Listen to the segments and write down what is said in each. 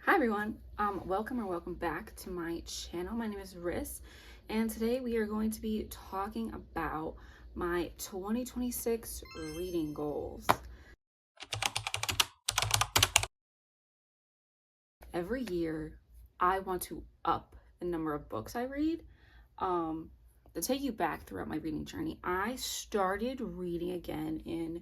Hi everyone, welcome back to my channel. My name is Riss, and today we are going to be talking about my 2026 reading goals. Every year, I want to up the number of books I read. To take you back throughout my reading journey, I started reading again in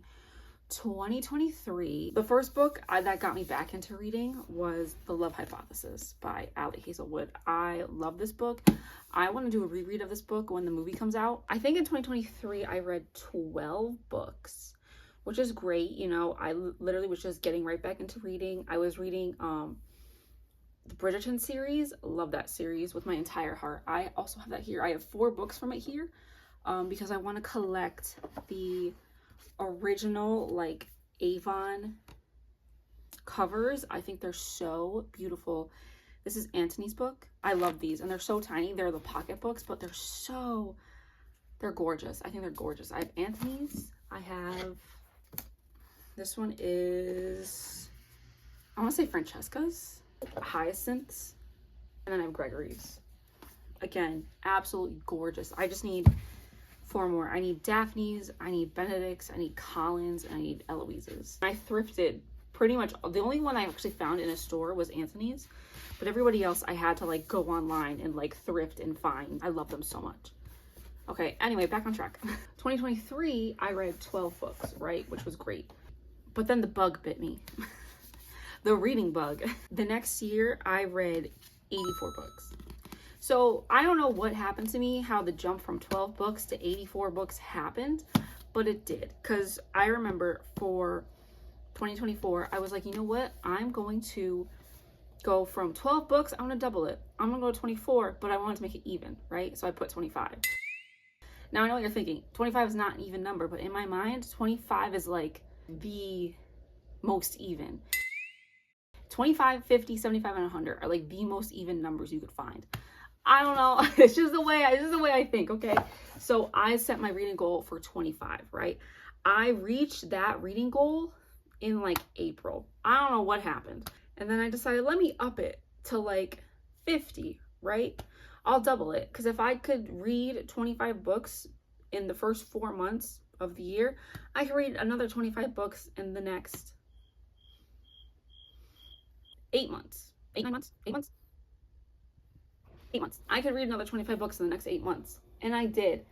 2023. The first book that got me back into reading was The Love Hypothesis by Ali Hazelwood. I love this book. I want to do a reread of this book when the movie comes out. I think in 2023 I read 12 books, which is great. You know, I literally was just getting right back into reading. I was reading the Bridgerton series. Love that series with my entire heart. I also have that here. I have 4 books from it here because I want to collect the original like Avon covers. I think they're so beautiful. This is Antony's book. I love these, and they're so tiny. They're the pocket books, but they're gorgeous. I think they're gorgeous. I have Antony's. I have, this one is, I want to say Francesca's, Hyacinth's, and then I have Gregory's. Again, absolutely gorgeous. I just need 4 more. I need Daphne's, I need Benedict's, I need Colin's, and I need Eloise's. I thrifted pretty much. The only one I actually found in a store was Antony's, but everybody else I had to like go online and like thrift and find. I love them so much. Okay, anyway, back on track. 2023, I read 12 books, right? Which was great. But then the bug bit me. The reading bug. The next year, I read 84 books. So I don't know what happened to me, how the jump from 12 books to 84 books happened, but it did. Because I remember for 2024, I was like, you know what? I'm going to go from 12 books, I'm going to double it. I'm going to go to 24, but I wanted to make it even, right? So I put 25. Now I know what you're thinking. 25 is not an even number, but in my mind, 25 is like the most even. 25, 50, 75, and 100 are like the most even numbers you could find. I don't know. It's just the way I think, okay? So I set my reading goal for 25, right? I reached that reading goal in like April. I don't know what happened. And then I decided, let me up it to like 50, right? I'll double it. Because if I could read 25 books in the first 4 months of the year, I could read another 25 books in the next 8 months. 8 months? 8 months? 8 months. I could read another 25 books in the next 8 months. And I did.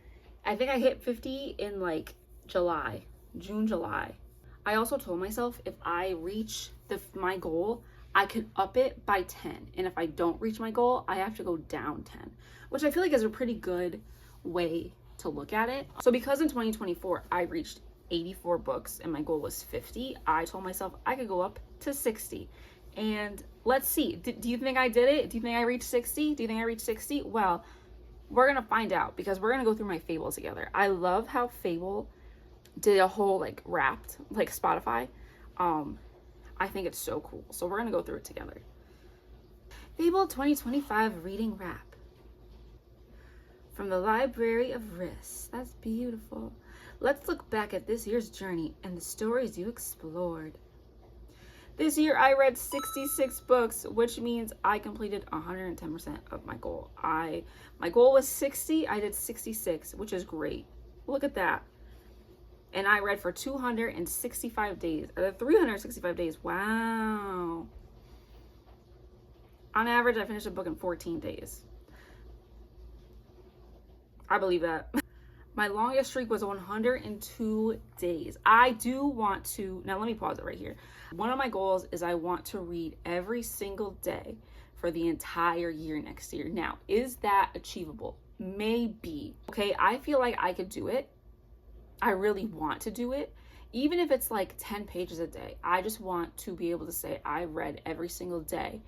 I think I hit 50 in like June, July. I also told myself if I reach my goal, I could up it by 10. And if I don't reach my goal, I have to go down 10, which I feel like is a pretty good way to look at it. So because in 2024, I reached 84 books and my goal was 50, I told myself I could go up to 60. And let's see, do you think I did it? Do you think I reached 60? Do you think I reached 60? Well, we're going to find out because we're going to go through my Fable together. I love how Fable did a whole like wrapped, like Spotify. I think it's so cool. So we're going to go through it together. Fable 2025 reading wrap. From the Library of Riss. That's beautiful. Let's look back at this year's journey and the stories you explored. This year I read 66 books, which means I completed 110% of my goal. My goal was 60, I did 66, which is great. Look at that. And I read for 265 days, 365 days. Wow. On average, I finished a book in 14 days. I believe that. My longest streak was 102 days. I do want to, now let me pause it right here. One of my goals is I want to read every single day for the entire year next year. Now, is that achievable? Maybe. Okay, I feel like I could do it. I really want to do it. Even if it's like 10 pages a day, I just want to be able to say I read every single day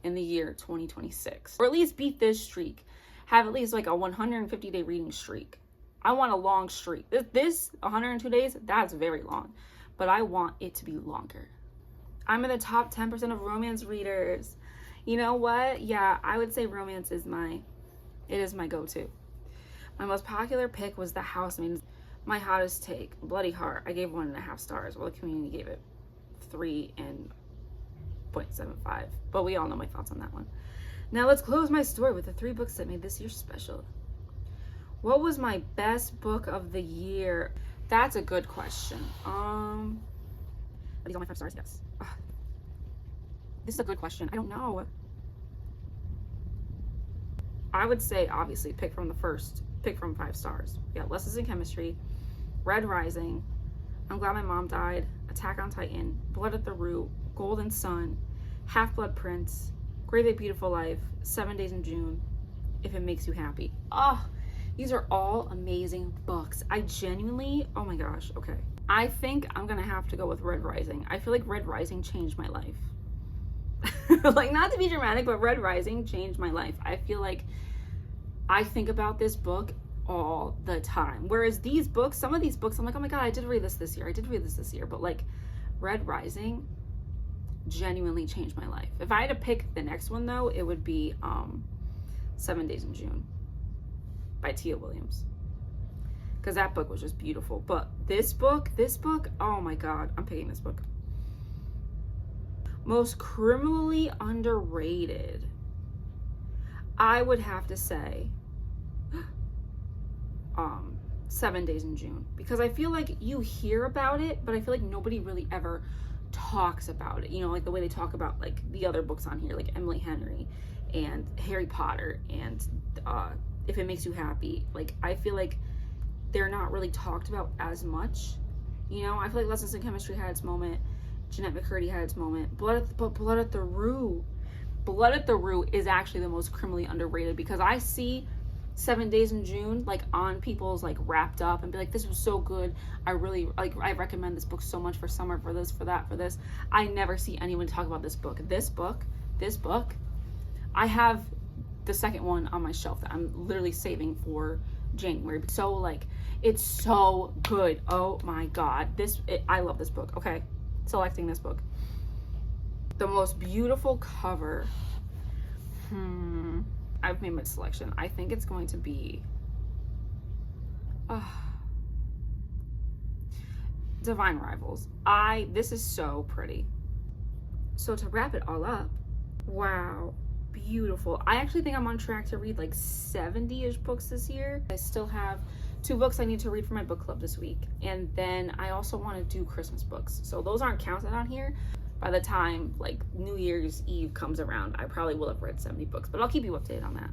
in the year 2026. Or at least beat this streak. Have at least like a 150-day reading streak. I want a long streak. This 102 days, that's very long. But I want it to be longer. I'm in the top 10% of romance readers. You know what? Yeah, I would say romance is my go-to. My most popular pick was The Housemaid. My hottest take, Bloody Heart. I gave 1.5 stars. Well, the community gave it 3 and 0.75. But we all know my thoughts on that one. Now let's close my story with the 3 books that made this year special. What was my best book of the year? That's a good question. Are these all my 5 stars? Yes. This is a good question. I don't know. I would say, obviously, pick from 5 stars. Yeah, Lessons in Chemistry, Red Rising, I'm Glad My Mom Died, Attack on Titan, Blood at the Root, Golden Sun, Half-Blood Prince, Great Big Beautiful Life, 7 Days in June, If It Makes You Happy. These are all amazing books. I genuinely, oh my gosh, okay. I think I'm gonna have to go with Red Rising. I feel like Red Rising changed my life. Like, not to be dramatic, but Red Rising changed my life. I feel like I think about this book all the time. Whereas these books, some of these books, I'm like, oh my God, I did read this year. But like Red Rising genuinely changed my life. If I had to pick the next one though, it would be 7 Days in June by Tia Williams. Because that book was just beautiful. But this book, oh my God, I'm picking this book. Most criminally underrated. I would have to say 7 Days in June, because I feel like you hear about it, but I feel like nobody really ever talks about it, you know, like the way they talk about like the other books on here, like Emily Henry and Harry Potter and If It Makes You Happy. Like, I feel like they're not really talked about as much, you know. I feel like Lessons in Chemistry had its moment, Jeanette McCurdy had its moment, Blood at the Root is actually the most criminally underrated, because I see 7 Days in June like on people's like wrapped up and be like, this was so good, I really like, I recommend this book so much for summer, for this, for that, for this. I never see anyone talk about this book. I have the second one on my shelf that I'm literally saving for January. So like, it's so good. Oh my God, I love this book. Okay, selecting this book. The most beautiful cover. I've made my selection. I think it's going to be Divine Rivals. This is so pretty. So to wrap it all up, wow, beautiful. I actually think I'm on track to read like 70-ish books this year. I still have 2 books I need to read for my book club this week. And then I also want to do Christmas books. So those aren't counted on here. By the time like New Year's Eve comes around, I probably will have read 70 books, but I'll keep you updated on that.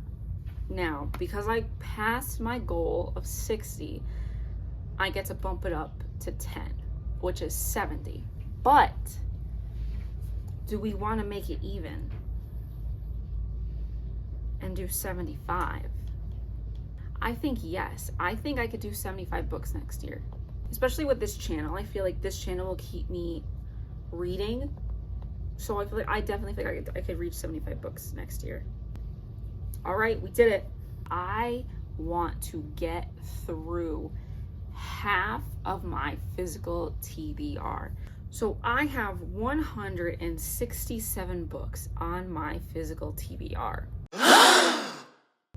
Now, because I passed my goal of 60, I get to bump it up to 10, which is 70. But do we want to make it even and do 75? I think yes. I think I could do 75 books next year, especially with this channel. I feel like this channel will keep me reading, so I feel like I definitely think I could reach 75 books next year. All right, we did it. I want to get through half of my physical TBR. So I have 167 books on my physical TBR.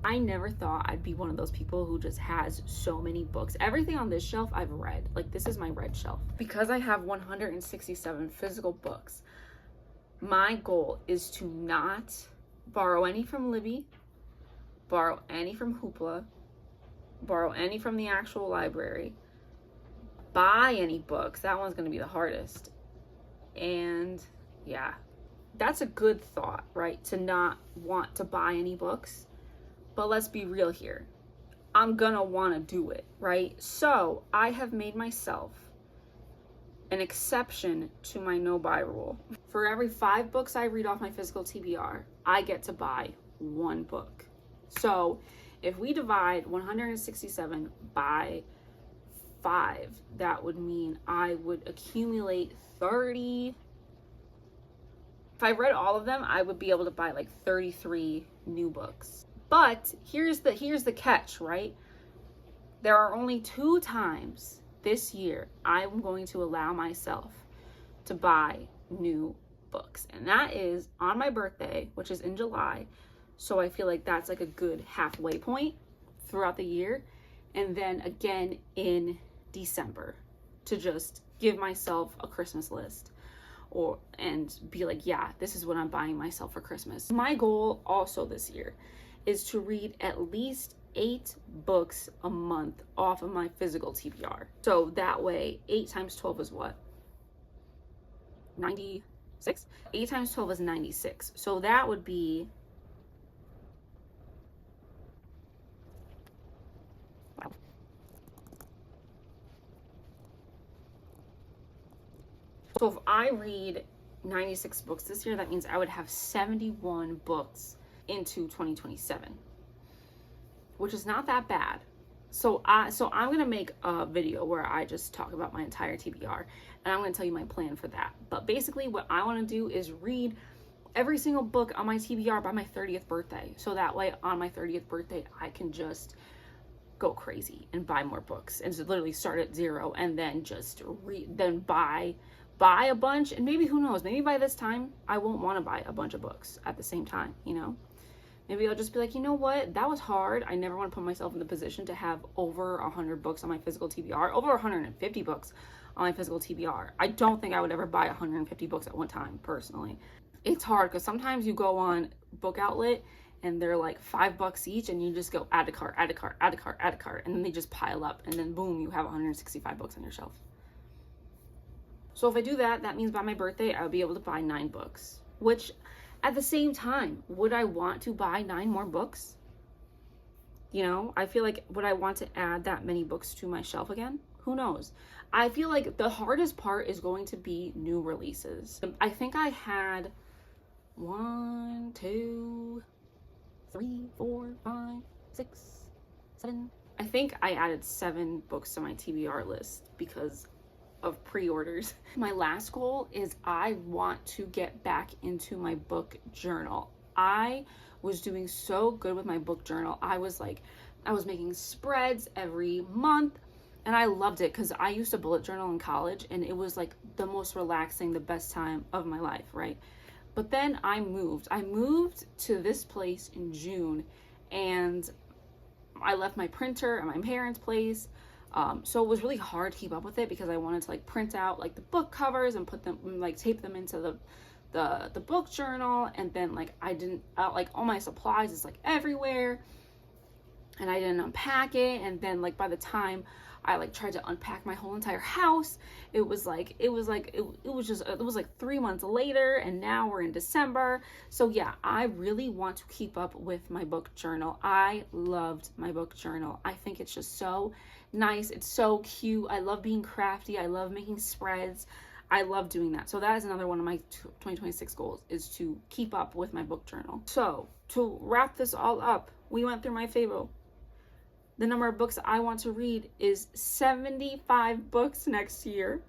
I never thought I'd be one of those people who just has so many books. Everything on this shelf I've read. Like, this is my read shelf. Because I have 167 physical books, my goal is to not borrow any from Libby, borrow any from Hoopla, borrow any from the actual library, buy any books. That one's going to be the hardest. And yeah, that's a good thought, right? To not want to buy any books. But let's be real here. I'm gonna want to do it, right? So I have made myself an exception to my no buy rule. For every 5 books I read off my physical TBR, I get to buy 1 book. So if we divide 167 by 5, that would mean I would accumulate 30. If I read all of them, I would be able to buy like 33 new books. But here's the catch, right? There are only 2 times this year I'm going to allow myself to buy new books. And that is on my birthday, which is in July. So I feel like that's like a good halfway point throughout the year. And then again in December, to just give myself a Christmas list. and be like, yeah, this is what I'm buying myself for Christmas. My goal also this year is to read at least 8 books a month off of my physical TBR. So that way, 8 times 12 is what? 96? 8 times 12 is 96. So that would be, wow. So if I read 96 books this year, that means I would have 71 books into 2027, which is not that bad. So I'm gonna make a video where I just talk about my entire TBR, and I'm gonna tell you my plan for that. But basically what I want to do is read every single book on my TBR by my 30th birthday. So that way on my 30th birthday, I can just go crazy and buy more books and just literally start at 0 and then just buy a bunch. And maybe, who knows, maybe by this time I won't want to buy a bunch of books at the same time, you know? Maybe I'll just be like, you know what? That was hard. I never want to put myself in the position to have over 100 books on my physical TBR, over 150 books on my physical TBR. I don't think I would ever buy 150 books at one time, personally. It's hard because sometimes you go on Book Outlet and they're like $5 each, and you just go add to cart, add to cart, add to cart, add to cart, and then they just pile up, and then boom, you have 165 books on your shelf. So if I do that, that means by my birthday, I would be able to buy 9 books, which at the same time, would I want to buy 9 more books? You know, I feel like, would I want to add that many books to my shelf again? Who knows? I feel like the hardest part is going to be new releases. I think I had 1, 2, 3, 4, 5, 6, 7. I think I added 7 books to my TBR list because of pre-orders. My last goal is I want to get back into my book journal. I was doing so good with my book journal. I was making spreads every month, and I loved it because I used to bullet journal in college, and it was like the most relaxing, the best time of my life, right? But then I moved to this place in June, and I left my printer at my parents' place. So it was really hard to keep up with it because I wanted to like print out like the book covers and put them, like tape them into the book journal, and then like I didn't like all my supplies is like everywhere, and I didn't unpack it, and then like by the time I like tried to unpack my whole entire house, it was like 3 months later, and now we're in December. So yeah, I really want to keep up with my book journal. I loved my book journal. I think it's just so nice. It's so cute. I love being crafty. I love making spreads. I love doing that. So that is another one of my 2026 goals, is to keep up with my book journal. So to wrap this all up, we went through my favorite. The number of books I want to read is 75 books next year.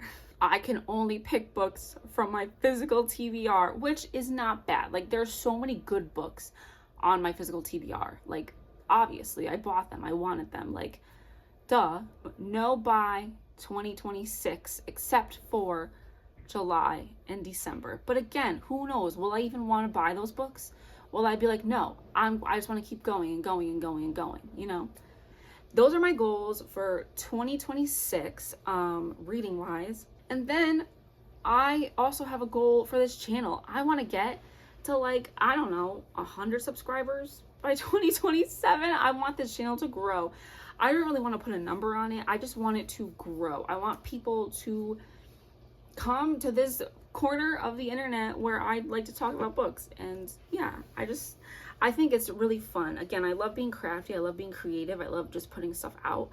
I can only pick books from my physical TBR, which is not bad. Like, there's so many good books on my physical TBR. Like, obviously, I bought them. I wanted them. Like, duh. No buy 2026 except for July and December. But again, who knows? Will I even want to buy those books? Will I be like, no, I just want to keep going and going and going and going, you know? Those are my goals for 2026, reading wise. And then I also have a goal for this channel. I want to get to like, I don't know, 100 subscribers by 2027. I want this channel to grow. I don't really want to put a number on it. I just want it to grow. I want people to come to this corner of the internet where I'd like to talk about books. And yeah, I think it's really fun. Again, I love being crafty. I love being creative. I love just putting stuff out.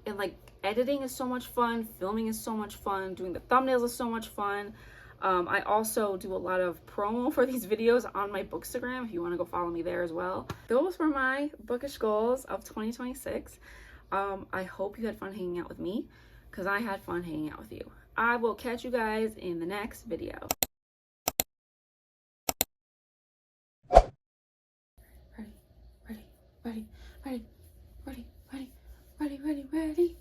And like, editing is so much fun. Filming is so much fun. Doing the thumbnails is so much fun. I also do a lot of promo for these videos on my Bookstagram, if you want to go follow me there as well. Those were my bookish goals of 2026. I hope you had fun hanging out with me, because I had fun hanging out with you. I will catch you guys in the next video. Ready, ready, ready, ready, ready, ready, ready, ready.